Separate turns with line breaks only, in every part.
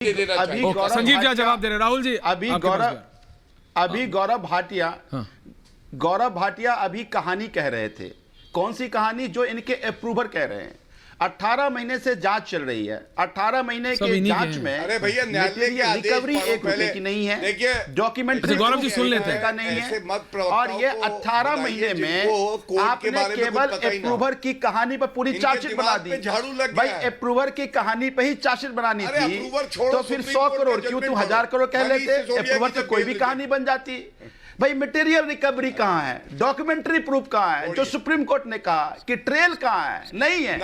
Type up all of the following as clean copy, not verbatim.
संजीव जी जवाब दे रहे राहुल जी।
अभी गौरव भाटिया अभी कहानी कह रहे थे। कौन सी कहानी? जो इनके अप्रूवर कह रहे हैं। 18 महीने से जांच चल रही है। 18 महीने के जांच में
अरे भैया न्यायालय के
रिकवरी एक रुपए की नहीं है।
देखिए
डॉक्यूमेंट
गौरव जी सुन लेते हैं
का नहीं है। और ये 18 महीने में आपने केवल अप्रूवर की कहानी पर पूरी चार्जशीट बना दी। भाई अप्रूवर की कहानी पे ही चार्जशीट बनानी थी तो फिर 100 करोड़ क्यों? तू 1000 करोड़ कह लेते। अप्रूवर से कोई भी कहानी बन जाती। भाई मटेरियल रिकवरी कहां है? डॉक्यूमेंट्री प्रूफ कहां है? जो सुप्रीम कोर्ट ने कहा कि ट्रेल कहां है? नहीं है,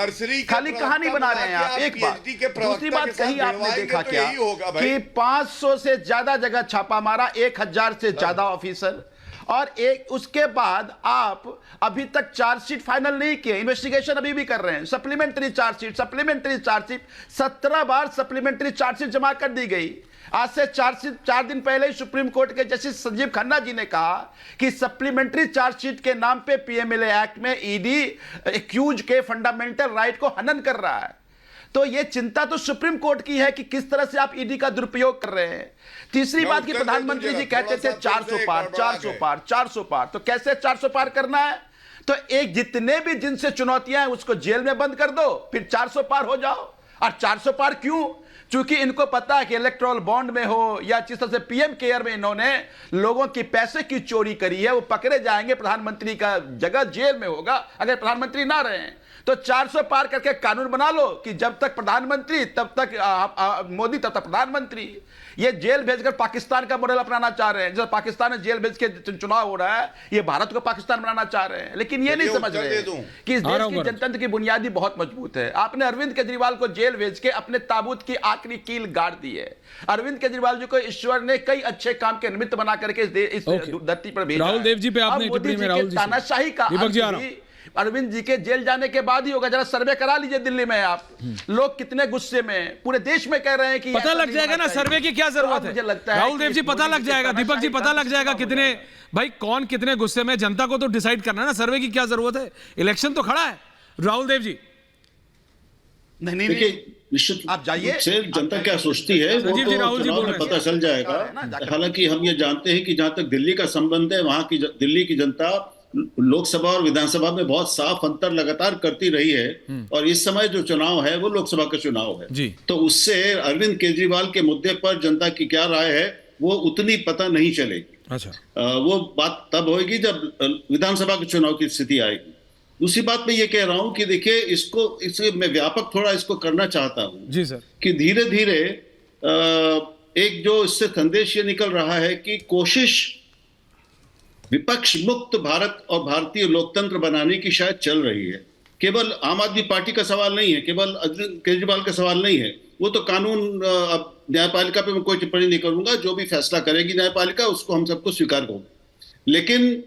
खाली कहानी बना रहे हैं आप। एक बात। दूसरी बात कहीं आपने देखा क्या कि 500 से ज्यादा जगह छापा मारा, 1000 से ज्यादा ऑफिसर, और एक उसके बाद आप अभी तक चार्जशीट फाइनल नहीं किए। इन्वेस्टिगेशन अभी भी कर रहे हैं। सप्लीमेंट्री चार्जशीट 17 बार सप्लीमेंट्री चार्जशीट जमा कर दी गई। आज से 4 दिन पहले ही सुप्रीम कोर्ट के जस्टिस संजीव खन्ना जी ने कहा कि सप्लीमेंट्री चार्जशीट के नाम पे पीएमएलए एक्ट में ईडी एक्यूज के फंडामेंटल राइट को हनन कर रहा है। तो ये चिंता तो सुप्रीम कोर्ट की है कि किस तरह से आप ईडी का दुरुपयोग कर रहे हैं। तीसरी बात कि प्रधानमंत्री जी कहते थे 400 पार 400 पार 400 पार, तो कैसे 400 पार करना है? तो एक जितने भी जिनसे चुनौतियां हैं उसको जेल में बंद कर दो, फिर 400 पार हो जाओ। और 400 पार क्यों? चूंकि इनको पता है कि इलेक्ट्रल बॉन्ड में हो या जिस तरह से पीएम केयर में इन्होंने लोगों की पैसे की चोरी करी है, वो पकड़े जाएंगे। प्रधानमंत्री का जगह जेल में होगा अगर प्रधानमंत्री ना रहे। तो 400 पार करके कानून बना लो कि जब तक प्रधानमंत्री तब तक मोदी तब तक प्रधानमंत्री। ये जेल भेजकर पाकिस्तान का मॉडल अपनाना चाह रहे हैं। जैसे पाकिस्तान में जेल भेज के चुनाव हो रहा है, ये भारत को पाकिस्तान बनाना चाह रहे हैं। लेकिन ये नहीं समझ रहे कि इस देश की जनतंत्र की बुनियादी बहुत मजबूत है। आपने अरविंद केजरीवाल को जेल भेज के अपने ताबूत की आखिरी कील गाड़ दी है। अरविंद केजरीवाल जी को ईश्वर ने कई अच्छे काम के निमित्त बना करके इस धरती पर भेजा।
राहुल देव जी पे आपने टिप्पणी में राहुल जी
तानाशाही का अरविंद जी के जेल जाने के बाद ही होगा। जरा सर्वे करा लीजिए दिल्ली में आप, लोग कितने गुस्से में, पूरे देश में कह रहे हैं कि
पता लग जाएगा ना सर्वे की क्या जरूरत है।
मुझे लगता है
राहुल देव जी पता लग जाएगा, दीपक जी पता लग जाएगा कितने, भाई कौन कितने गुस्से में। जनता को तो डिसाइड करना है ना, सर्वे की क्या जरूरत है? इलेक्शन तो खड़ा है। राहुल देव जी
नहीं
निश्चित
आप जाइए,
जनता क्या सोचती है वो तो चुनाव में पता चल जाएगा। हालांकि हम ये जानते हैं कि जहां तक दिल्ली का संबंध है, वहां की दिल्ली की जनता लोकसभा और विधानसभा में बहुत साफ अंतर लगातार करती रही है। और इस समय जो चुनाव है वो लोकसभा का चुनाव है
जी।
तो उससे अरविंद केजरीवाल के मुद्दे पर जनता की क्या राय है वो उतनी पता नहीं चलेगी।
अच्छा
वो बात तब होगी जब विधानसभा के चुनाव की स्थिति आएगी। दूसरी बात मैं ये कह रहा हूं कि देखिए इसे मैं व्यापक थोड़ा इसको करना चाहता हूं
जी सर,
कि धीरे धीरे एक जो इससे संदेश ये निकल रहा है कि कोशिश विपक्ष मुक्त भारत और भारतीय लोकतंत्र बनाने की शायद चल रही है। केवल आम आदमी पार्टी का सवाल नहीं है, केवल अरविंद केजरीवाल का सवाल नहीं है। वो तो कानून न्यायपालिका पे मैं कोई टिप्पणी नहीं करूंगा, जो भी फैसला करेगी न्यायपालिका उसको हम सबको स्वीकार करेंगे। लेकिन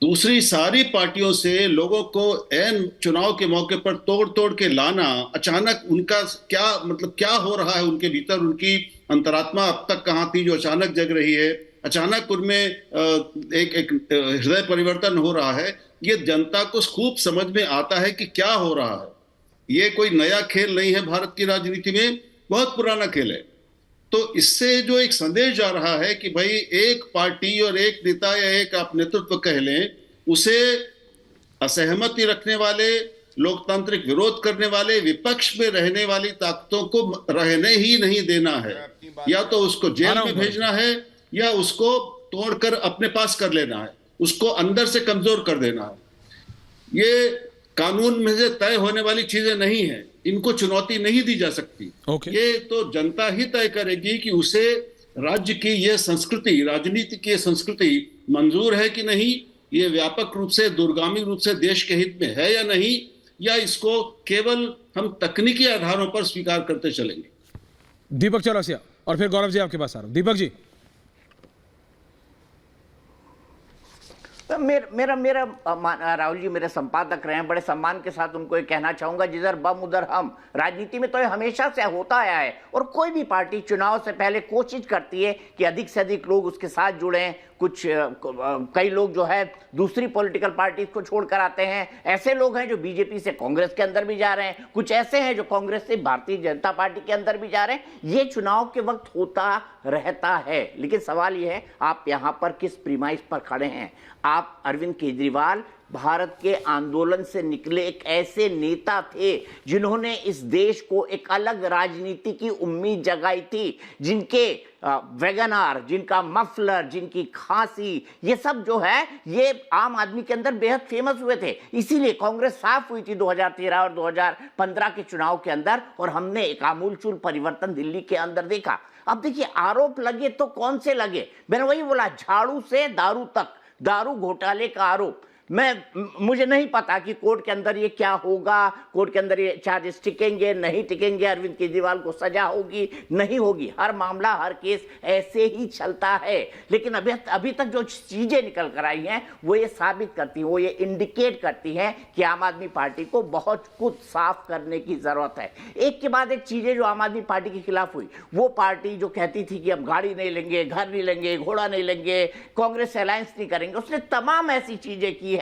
दूसरी सारी पार्टियों से लोगों को ऐन चुनाव के मौके पर तोड़ के लाना, अचानक उनका क्या मतलब क्या हो रहा है उनके भीतर, उनकी अंतरात्मा अब तक कहाँ थी जो अचानक जग रही है, अचानक उनमें एक हृदय परिवर्तन हो रहा है। ये जनता को खूब समझ में आता है कि क्या हो रहा है। ये कोई नया खेल नहीं है भारत की राजनीति में, बहुत पुराना खेल है। तो इससे जो एक संदेश जा रहा है कि भाई एक पार्टी और एक नेता या एक आप नेतृत्व कह लें, उसे असहमति रखने वाले, लोकतांत्रिक विरोध करने वाले, विपक्ष में रहने वाली ताकतों को रहने ही नहीं देना है। या तो उसको जेल में भेजना है या उसको तोड़कर अपने पास कर लेना है, उसको अंदर से कमजोर कर देना है। ये कानून में से तय होने वाली चीजें नहीं है, इनको चुनौती नहीं दी जा सकती। ये तो जनता ही तय करेगी कि उसे राज्य की ये संस्कृति, राजनीति की ये संस्कृति मंजूर है कि नहीं, ये व्यापक रूप से दूरगामी रूप से देश के हित में है या नहीं, या इसको केवल हम तकनीकी आधारों पर स्वीकार करते चलेंगे।
दीपक चौरसिया और फिर गौरव जी आपके पास आ रहा हूं। दीपक जी
मेरा राहुल जी मेरे संपादक रहे हैं, बड़े सम्मान के साथ उनको ये कहना चाहूंगा, जिधर बम उधर हम। राजनीति में तो ये हमेशा से होता आया है और कोई भी पार्टी चुनाव से पहले कोशिश करती है कि अधिक से अधिक लोग उसके साथ जुड़ें, कई लोग जो है दूसरी पॉलिटिकल पार्टी को छोड़कर आते हैं, ऐसे लोग हैं जो बीजेपी से कांग्रेस के अंदर भी जा रहे हैं, कुछ ऐसे हैं जो कांग्रेस से भारतीय जनता पार्टी के अंदर भी जा रहे हैं। ये चुनाव के वक्त होता रहता है, लेकिन सवाल ये है आप यहां पर किस प्रीमाइस पर खड़े हैं। आप अरविंद केजरीवाल भारत के आंदोलन से निकले एक ऐसे नेता थे जिन्होंने इस देश को एक अलग राजनीति की उम्मीद जगाई थी, जिनके वैगनार, जिनका मफलर, जिनकी खांसी, ये सब जो है ये आम आदमी के अंदर बेहद फेमस हुए थे। इसीलिए कांग्रेस साफ हुई थी 2013 और 2015 के चुनाव के अंदर, और हमने एक आमूलचूल परिवर्तन दिल्ली के अंदर देखा। अब देखिए, आरोप लगे तो कौन से लगे, मैंने वही बोला, झाड़ू से दारू तक, दारू घोटाले का आरोप। मुझे नहीं पता कि कोर्ट के अंदर ये क्या होगा, कोर्ट के अंदर ये चार्जेस टिकेंगे नहीं टिकेंगे, अरविंद केजरीवाल को सजा होगी नहीं होगी, हर मामला हर केस ऐसे ही चलता है। लेकिन अभी तक जो चीजें निकल कर आई हैं वो ये साबित करती हैं, वो ये इंडिकेट करती हैं कि आम आदमी पार्टी को बहुत कुछ साफ करने की जरूरत है। एक के बाद एक चीजें जो आम आदमी पार्टी के खिलाफ हुई, वो पार्टी जो कहती थी कि हम गाड़ी नहीं लेंगे, घर नहीं लेंगे, घोड़ा नहीं लेंगे, कांग्रेस से अलायंस नहीं करेंगे, उसने तमाम ऐसी चीजें की है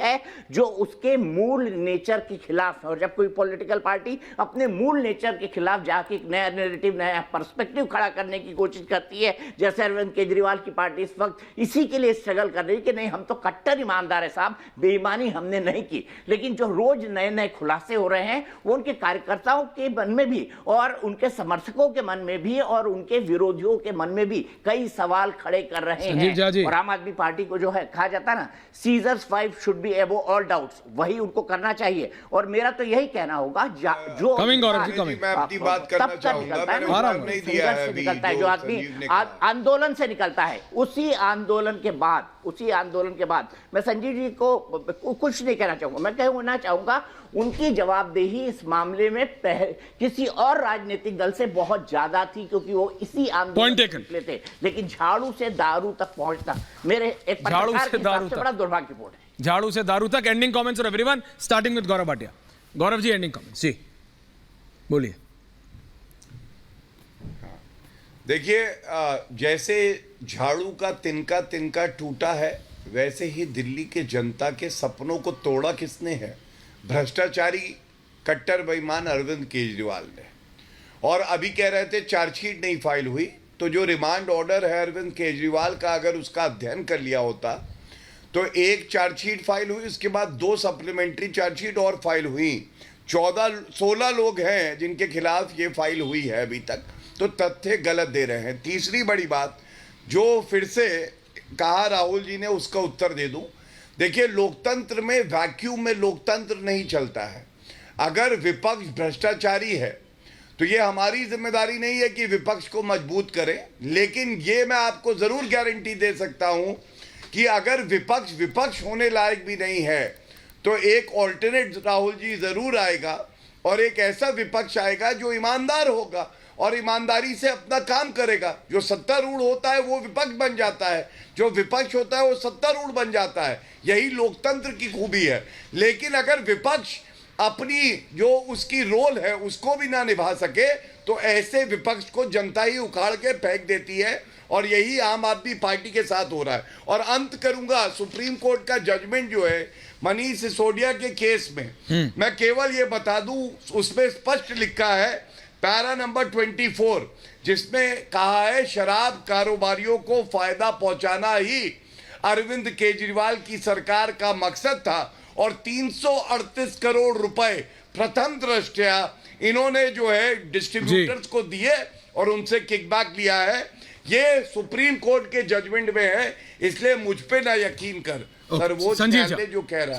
जो उसके मूल नेचर के खिलाफ है। और जब कोई पॉलिटिकल पार्टी अपने मूल नेचर के खिलाफ जाके एक नया नैरेटिव, नया पर्सपेक्टिव खड़ा करने की कोशिश करती है, जैसे अरविंद केजरीवाल की पार्टी इस वक्त इसी के लिए स्ट्रगल कर रही है कि नहीं हम तो कट्टर ईमानदार है साहब, बेईमानी हमने नहीं की। लेकिन जो रोज नए नए खुलासे हो रहे हैं वो उनके कार्यकर्ताओं के मन में भी और उनके समर्थकों के मन में भी और उनके विरोधियों के मन में भी कई सवाल खड़े कर रहे हैं। और आम आदमी पार्टी को जो है कहा जाता है ना, सीजर्स 5 शुड बी एबो ऑल डाउट्स, वही उनको करना चाहिए। और मेरा तो यही कहना होगा जो
कमिंग गौरव जी, कमिंग,
मैं अपनी बात करना चाहूंगा, मैंने उत्तर नहीं दिया है अभी,
जो आदमी आंदोलन से निकलता है, उसी आंदोलन के बाद मैं संजीव जी को कुछ नहीं कहना चाहूंगा, मैं कहना चाहूंगा उनकी जवाबदेही इस मामले में किसी और राजनीतिक दल से बहुत ज्यादा थी, क्योंकि वो इसी आंदोलन निकले थे। लेकिन झाड़ू से दारू तक पहुंचता मेरे एक पत्रकार के हिसाब से बड़ा दुर्भाग्यपूर्ण है।
झाड़ू से दारू तक। Ending comments for everyone, starting with Gaurav Bhatia. Gaurav ji, ending comments ji, बोलिए।
देखिए, जैसे झाड़ू का तिनका टूटा है, वैसे ही दिल्ली के जनता के सपनों को तोड़ा किसने है? भ्रष्टाचारी कट्टर बेईमान अरविंद केजरीवाल ने। और अभी कह रहे थे चार्जशीट नहीं फाइल हुई, तो जो रिमांड ऑर्डर है अरविंद केजरीवाल का, अगर उसका अध्ययन कर लिया होता तो एक चार्जशीट फाइल हुई, उसके बाद 2 सप्लीमेंट्री चार्जशीट और फाइल हुई। 16 लोग हैं जिनके खिलाफ ये फाइल हुई है अभी तक, तो तथ्य गलत दे रहे हैं। तीसरी बड़ी बात जो फिर से कहा राहुल जी ने, उसका उत्तर दे दूं। देखिए, लोकतंत्र में वैक्यूम में लोकतंत्र नहीं चलता है। अगर विपक्ष भ्रष्टाचारी है तो ये हमारी जिम्मेदारी नहीं है कि विपक्ष को मजबूत करें, लेकिन ये मैं आपको जरूर गारंटी दे सकता हूं कि अगर विपक्ष होने लायक भी नहीं है तो एक ऑल्टरनेट राहुल जी जरूर आएगा, और एक ऐसा विपक्ष आएगा जो ईमानदार होगा और ईमानदारी से अपना काम करेगा। जो सत्तारूढ़ होता है वो विपक्ष बन जाता है, जो विपक्ष होता है वो सत्तारूढ़ बन जाता है। यही लोकतंत्र की खूबी है। लेकिन अगर विपक्ष अपनी जो उसकी रोल है उसको भी ना निभा सके तो ऐसे विपक्ष को जनता ही उखाड़ के फेंक देती है, और यही आम आदमी पार्टी के साथ हो रहा है। और अंत करूंगा, सुप्रीम कोर्ट का जजमेंट जो है मनीष सिसोदिया के केस में, मैं केवल ये बता दूं, उसमें स्पष्ट लिखा है पैरा नंबर 24, जिसमें कहा है शराब कारोबारियों को फायदा पहुंचाना ही अरविंद केजरीवाल की सरकार का मकसद था, और 338 करोड़ रुपए प्रथम दृष्टया इन्होंने जो है डिस्ट्रीब्यूटर्स को दिए और उनसे किकबैक लिया है। ये सुप्रीम कोर्ट के जजमेंट में है, इसलिए मुझ पे ना यकीन कर। सर्वोच्च न्यायालय जो कह रहा है।